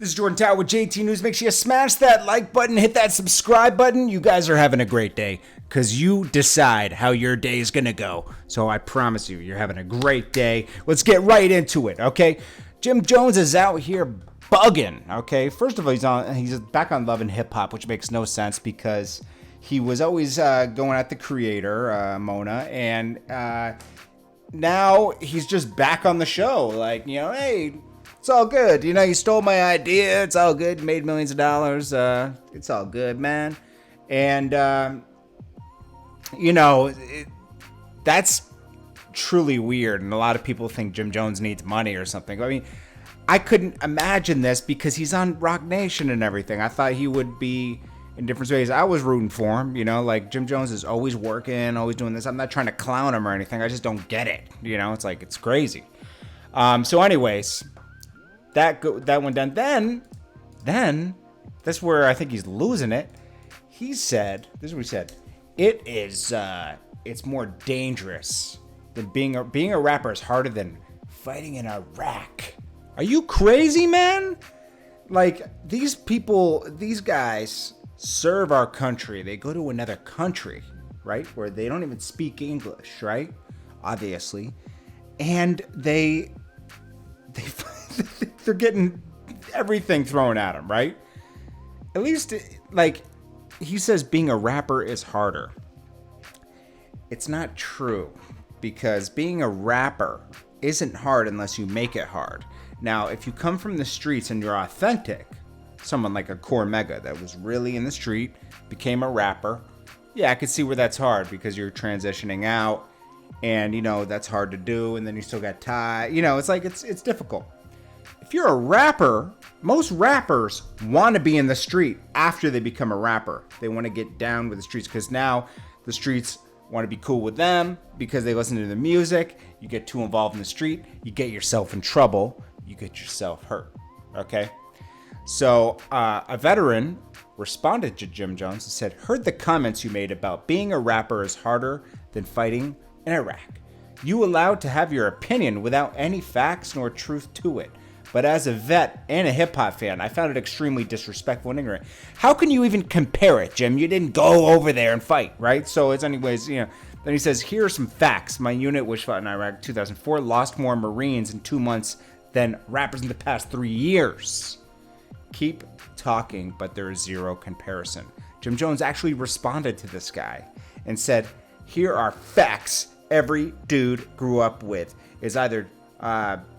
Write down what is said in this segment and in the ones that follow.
This is Jordan Tower with JT News. Make sure you smash that like button, hit that subscribe button. You guys are having a great day because you decide how your day is going to go. So I promise you, you're having a great day. Let's get right into it, okay? Jim Jones is out here bugging, okay? First of all, he's back on Love and Hip Hop, which makes no sense because he was always going at the creator, Mona, and now he's just back on the show. Like, hey, it's all good. You stole my idea. It's all good. You made millions of dollars. It's all good, man. And, that's truly weird. And a lot of people think Jim Jones needs money or something. I mean, I couldn't imagine this because he's on Rock Nation and everything. I thought he would be in different ways. I was rooting for him, like Jim Jones is always working, always doing this. I'm not trying to clown him or anything. I just don't get it. It's like, it's crazy. So anyways, that went down. Then that's where I think he's losing it. He said, this is what he said. It's more dangerous than being a rapper is harder than fighting in Iraq. Are you crazy, man? Like, these guys serve our country. They go to another country, right? Where they don't even speak English, right? Obviously. And they're getting everything thrown at them, right? At least, like, he says being a rapper is harder. It's not true, because being a rapper isn't hard unless you make it hard. Now, if you come from the streets and you're authentic, someone like a Core Mega that was really in the street, became a rapper, yeah, I could see where that's hard because you're transitioning out and, that's hard to do. And then you still got Ty, it's like, it's difficult. If you're a rapper, most rappers want to be in the street after they become a rapper. They want to get down with the streets because now the streets want to be cool with them because they listen to the music. You get too involved in the street, you get yourself in trouble, you get yourself hurt, okay? So a veteran responded to Jim Jones and said, heard the comments you made about being a rapper is harder than fighting in Iraq. You allowed to have your opinion without any facts nor truth to it. But as a vet and a hip-hop fan, I found it extremely disrespectful and ignorant. How can you even compare it, Jim? You didn't go over there and fight, right? So it's anyways, then he says, here are some facts. My unit, which fought in Iraq 2004, lost more Marines in 2 months than rappers in the past 3 years. Keep talking, but there is zero comparison. Jim Jones actually responded to this guy and said, here are facts every dude grew up with is either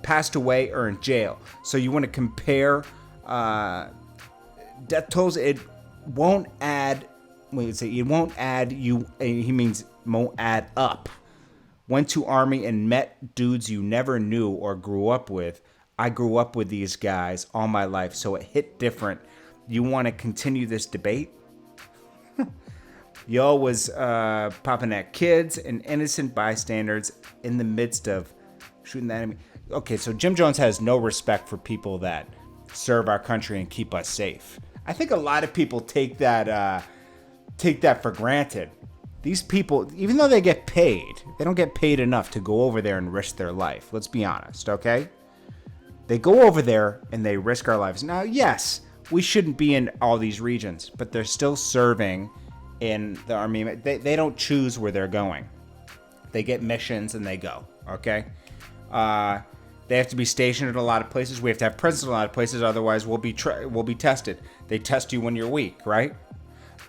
passed away or in jail. So you want to compare death tolls? It won't add. It won't add you. He means won't add up. Went to Army and met dudes you never knew or grew up with. I grew up with these guys all my life, so it hit different. You want to continue this debate? Y'all was popping at kids and innocent bystanders in the midst of shooting the enemy. Okay, so Jim Jones has no respect for people that serve our country and keep us safe. I think a lot of people take that for granted. These people, even though they get paid, they don't get paid enough to go over there and risk their life. Let's be honest, okay? They go over there and they risk our lives. Now, yes, we shouldn't be in all these regions, but they're still serving in the Army. They don't choose where they're going. They get missions and they go, okay? They have to be stationed in a lot of places. We have to have presence in a lot of places. Otherwise, we'll be tested. They test you when you're weak, right?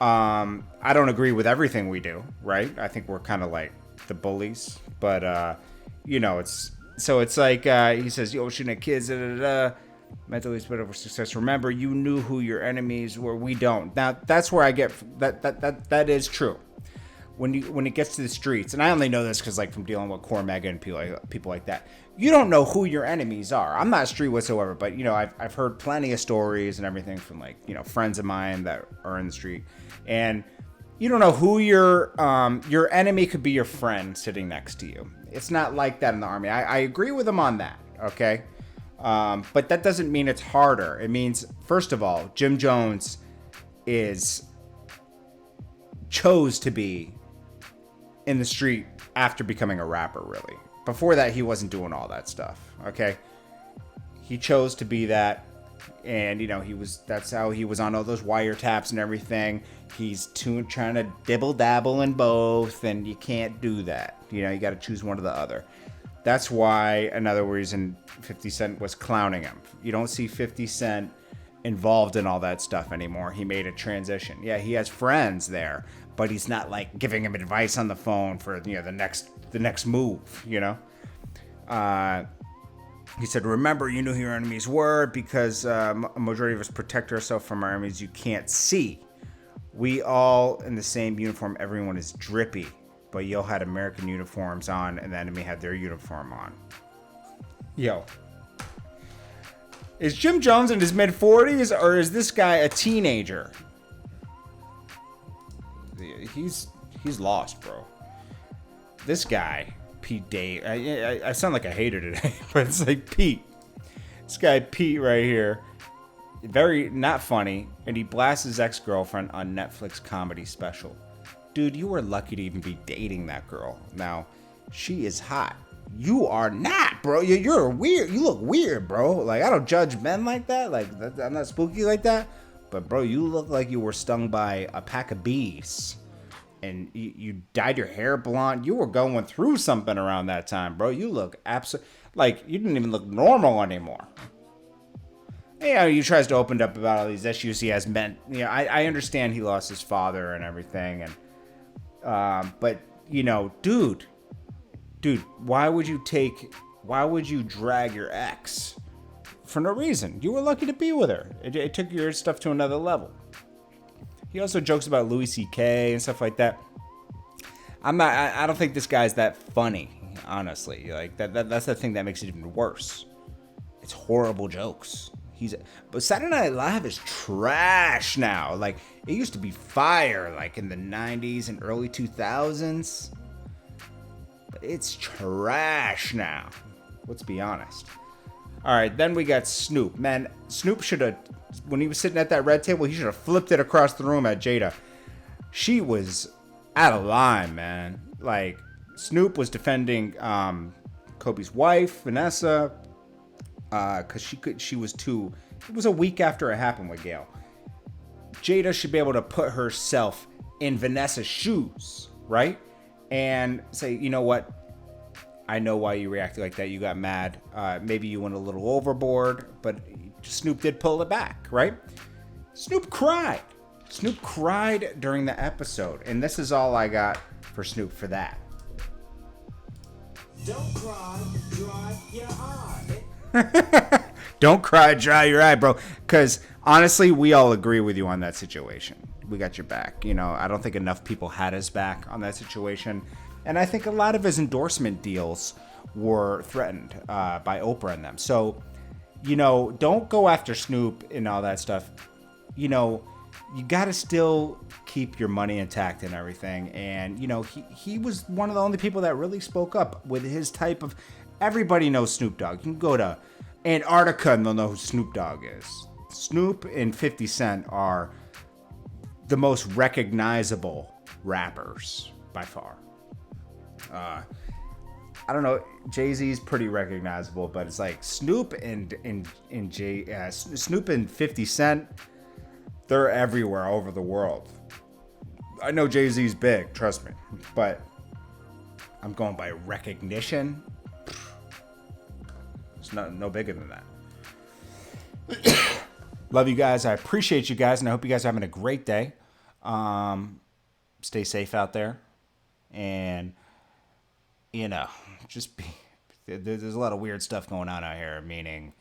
I don't agree with everything we do, right? I think we're kind of like the bullies, but it's like he says, shooting at kids, mentally split over success. Remember, you knew who your enemies were. We don't. Now that's where I get that is true. When it gets to the streets, and I only know this because like from dealing with Core Mega and people like that, you don't know who your enemies are. I'm not street whatsoever, but I've heard plenty of stories and everything from friends of mine that are in the street, and you don't know who your enemy could be your friend sitting next to you. It's not like that in the Army. I agree with him on that, okay? But that doesn't mean it's harder. It means, first of all, Jim Jones chose to be in the street after becoming a rapper, really. Before that, he wasn't doing all that stuff, okay? He chose to be that. And that's how he was on all those wiretaps and everything. He's trying to dibble dabble in both, and you can't do that. You got to choose one or the other. That's why another reason 50 Cent was clowning him. You don't see 50 Cent involved in all that stuff anymore. He made a transition. Yeah, he has friends there, but he's not like giving him advice on the phone for the next move. He said, remember, you knew who your enemies were because a majority of us protect ourselves from our enemies you can't see. We all in the same uniform. Everyone is drippy, but y'all had American uniforms on and the enemy had their uniform on. Yo. Is Jim Jones in his mid-40s or is this guy a teenager? He's lost, bro. This guy... Pete Dave. I sound like a hater today, but it's like Pete. This guy Pete right here, very not funny, and he blasts his ex-girlfriend on Netflix comedy special. Dude, you were lucky to even be dating that girl. Now, she is hot. You are not, bro. You're weird. You look weird, bro. Like, I don't judge men like that. Like, I'm not spooky like that. But, bro, you look like you were stung by a pack of bees. And you dyed your hair blonde. You were going through something around that time, bro. You look like you didn't even look normal anymore. He tries to open up about all these issues he has meant. I understand he lost his father and everything, and but dude, why would you drag your ex for no reason? You were lucky to be with her. It took your stuff to another level. He also jokes about Louis C.K. and stuff like that. I don't think this guy's that funny, honestly. Like that's the thing that makes it even worse. It's horrible jokes. But Saturday Night Live is trash now. Like it used to be fire, like in the 90s and early 2000s. But it's trash now. Let's be honest. All right, then we got Snoop. Man, Snoop should have, when he was sitting at that red table, he should have flipped it across the room at Jada. She was out of line, man. Like, Snoop was defending Kobe's wife, Vanessa, because she was too, it was a week after it happened with Gayle. Jada should be able to put herself in Vanessa's shoes, right? And say, you know what? I know why you reacted like that. You got mad. Maybe you went a little overboard, but Snoop did pull it back, right? Snoop cried. Snoop cried during the episode, and this is all I got for Snoop for that. Don't cry, dry your eye. Don't cry, dry your eye, bro. Because honestly, we all agree with you on that situation. We got your back. I don't think enough people had his back on that situation. And I think a lot of his endorsement deals were threatened by Oprah and them. So, don't go after Snoop and all that stuff. You got to still keep your money intact and everything. And, he was one of the only people that really spoke up with his type of... Everybody knows Snoop Dogg. You can go to Antarctica and they'll know who Snoop Dogg is. Snoop and 50 Cent are the most recognizable rappers by far. I don't know. Jay-Z's pretty recognizable, but it's like Snoop and Snoop and 50 Cent, they're everywhere over the world. I know Jay-Z's big, trust me, but I'm going by recognition. It's no bigger than that. Love you guys. I appreciate you guys, and I hope you guys are having a great day. Stay safe out there, and just be. There's a lot of weird stuff going on out here, meaning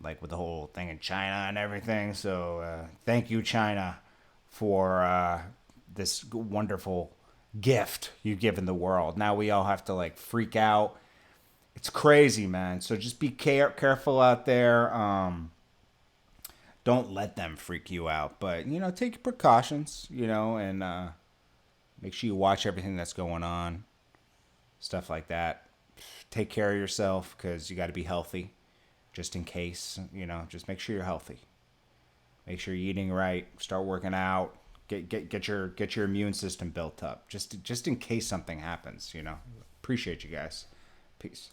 like with the whole thing in China and everything. So thank you, China, for this wonderful gift you've given the world. Now we all have to like freak out. It's crazy, man. So just be careful out there. Don't let them freak you out. But, take your precautions, and make sure you watch everything that's going on. Stuff like that. Take care of yourself because you got to be healthy just in case, just make sure you're healthy. Make sure you're eating right. Start working out. Get your immune system built up just in case something happens, Appreciate you guys. Peace.